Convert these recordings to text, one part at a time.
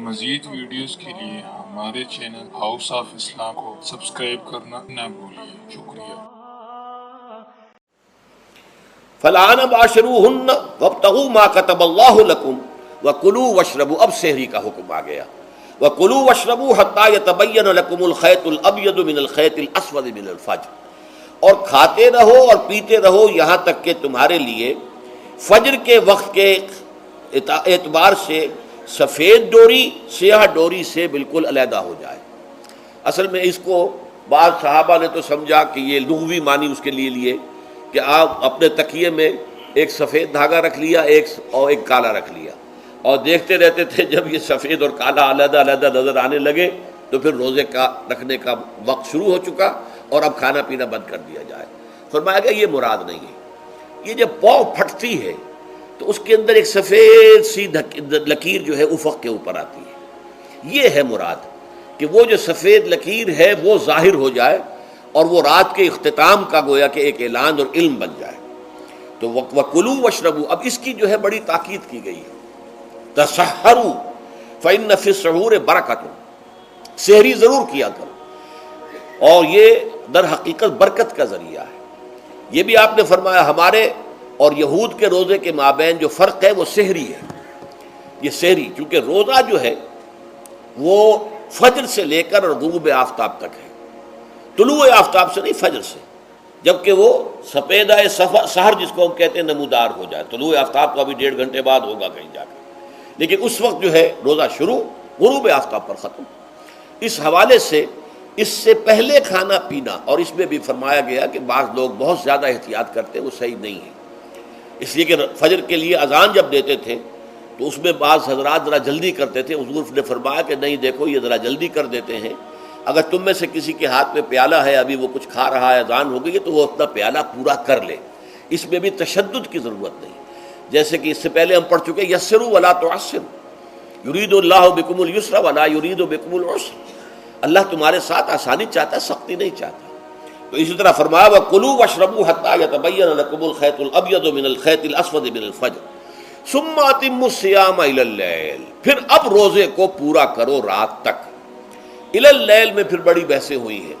مزید ویڈیوز کے لیے ہمارے چینل ہاؤس آف اسلام کو سبسکرائب کرنا نہ بھولیے۔ شکریہ۔ فالآن باشروہن وابتغوا ما کتب اللہ لکم وکلوا واشربوا، اب سحری کا حکم آ گیا، وکلوا واشربوا حتی یتبین لکم الخیط الابیض من الخیط الاسود من الفجر، اور کھاتے رہو اور پیتے رہو یہاں تک کہ تمہارے لیے فجر کے وقت کے اعتبار سے سفید ڈوری سیاہ ڈوری سے بالکل علیحدہ ہو جائے۔ اصل میں اس کو بعض صحابہ نے تو سمجھا کہ یہ لغوی معنی اس کے لیے کہ آپ اپنے تکیے میں ایک سفید دھاگا رکھ لیا ایک کالا رکھ لیا، اور دیکھتے رہتے تھے جب یہ سفید اور کالا علیحدہ علیحدہ نظر آنے لگے تو پھر روزے کا رکھنے کا وقت شروع ہو چکا اور اب کھانا پینا بند کر دیا جائے۔ فرمایا گیا یہ مراد نہیں ہے، یہ جب پاؤں پھٹتی ہے تو اس کے اندر ایک سفید سی لکیر جو ہے افق کے اوپر آتی ہے، یہ ہے مراد کہ وہ جو سفید لکیر ہے وہ ظاہر ہو جائے اور وہ رات کے اختتام کا گویا کہ ایک اعلان اور علم بن جائے۔ تو وَكُلُوا وَاشْرَبُوا، اب اس کی جو ہے بڑی تاکید کی گئی ہے، تَسَحَّرُوا فَإِنَّ فِي السَّحُورِ بَرَكَةٌ، سحری ضرور کیا کرو، اور یہ در حقیقت برکت کا ذریعہ ہے۔ یہ بھی آپ نے فرمایا ہمارے اور یہود کے روزے کے مابین جو فرق ہے وہ سحری ہے۔ یہ سحری چونکہ روزہ جو ہے وہ فجر سے لے کر اور غروب آفتاب تک ہے، طلوع آفتاب سے نہیں، فجر سے، جبکہ وہ سفیدہ سحر جس کو ہم کہتے ہیں نمودار ہو جائے۔ طلوع آفتاب تو ابھی 1.5 گھنٹے بعد ہوگا کہیں جا کر، لیکن اس وقت جو ہے روزہ شروع، غروب آفتاب پر ختم۔ اس حوالے سے اس سے پہلے کھانا پینا، اور اس میں بھی فرمایا گیا کہ بعض لوگ بہت زیادہ احتیاط کرتے ہیں، وہ صحیح نہیں ہے، اس لیے کہ فجر کے لیے اذان جب دیتے تھے تو اس میں بعض حضرات ذرا جلدی کرتے تھے۔ حضور نے فرمایا کہ نہیں، دیکھو یہ ذرا جلدی کر دیتے ہیں، اگر تم میں سے کسی کے ہاتھ میں پیالہ ہے، ابھی وہ کچھ کھا رہا ہے، اذان ہو گئی ہے، تو وہ اپنا پیالہ پورا کر لے۔ اس میں بھی تشدد کی ضرورت نہیں، جیسے کہ اس سے پہلے ہم پڑھ چکے یسروا ولا تعسروا، یرید اللہ بکم الیسر ولا یرید بکم العسر، اللہ تمہارے ساتھ آسانی چاہتا ہے، سختی نہیں چاہتا۔ تو اسی طرح فرمایا وَكُلُوا وَاشْرَبُوا حَتَّى يَتَبَيَّنَ لَكُمُ الْخَيْطُ الْأَبْيَضُ مِنَ الْخَيْطِ الْأَسْوَدِ مِنَ الْفَجْرِ ثُمَّ أَتِمُّوا الصِّيَامَ إِلَى اللَّيْلِ، پھر اب روزے کو پورا کرو رات تک۔ إِلَى اللَّيْلِ میں پھر بڑی بحثیں ہوئی ہیں۔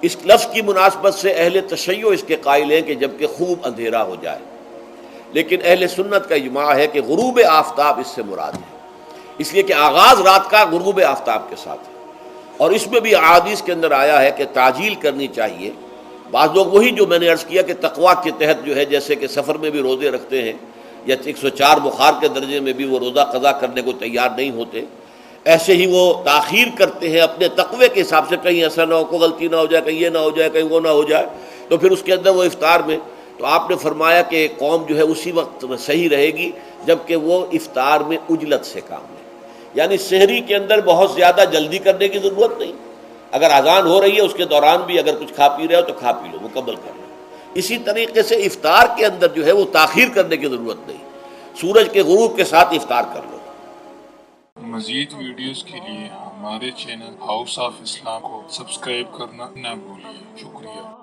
اس لفظ کی مناسبت سے اہل تشیع اس کے قائل ہیں کہ جب کہ خوب اندھیرا ہو جائے، لیکن اہل سنت کا اجماع ہے کہ غروب آفتاب اس سے مراد ہے، اس لیے کہ آغاز رات کا غروب آفتاب کے ساتھ ہے۔ اور اس میں بھی احادیث کے اندر آیا ہے کہ تعجیل کرنی چاہیے۔ بعض لوگ وہی جو میں نے عرض کیا کہ تقویٰ کے تحت جو ہے، جیسے کہ سفر میں بھی روزے رکھتے ہیں، یا 104 بخار کے درجے میں بھی وہ روزہ قضا کرنے کو تیار نہیں ہوتے، ایسے ہی وہ تاخیر کرتے ہیں اپنے تقوی کے حساب سے، کہیں ایسا نہ ہو، کوئی غلطی نہ ہو جائے، کہیں یہ نہ ہو جائے، کہیں وہ نہ ہو جائے، تو پھر اس کے اندر وہ افطار میں، تو آپ نے فرمایا کہ قوم جو ہے اسی وقت صحیح رہے گی جبکہ وہ افطار میں عجلت سے کام لے، یعنی سحری کے اندر بہت زیادہ جلدی کرنے کی ضرورت نہیں، اگر اذان ہو رہی ہے اس کے دوران بھی اگر کچھ کھا پی رہے ہو تو کھا پی لو، مکمل کر لو۔ اسی طریقے سے افطار کے اندر جو ہے وہ تاخیر کرنے کی ضرورت نہیں، سورج کے غروب کے ساتھ افطار کر لو۔ مزید ویڈیوز کے لیے ہمارے چینل ہاؤس آف اسلام کو سبسکرائب کرنا نہ بھولیے۔ شکریہ۔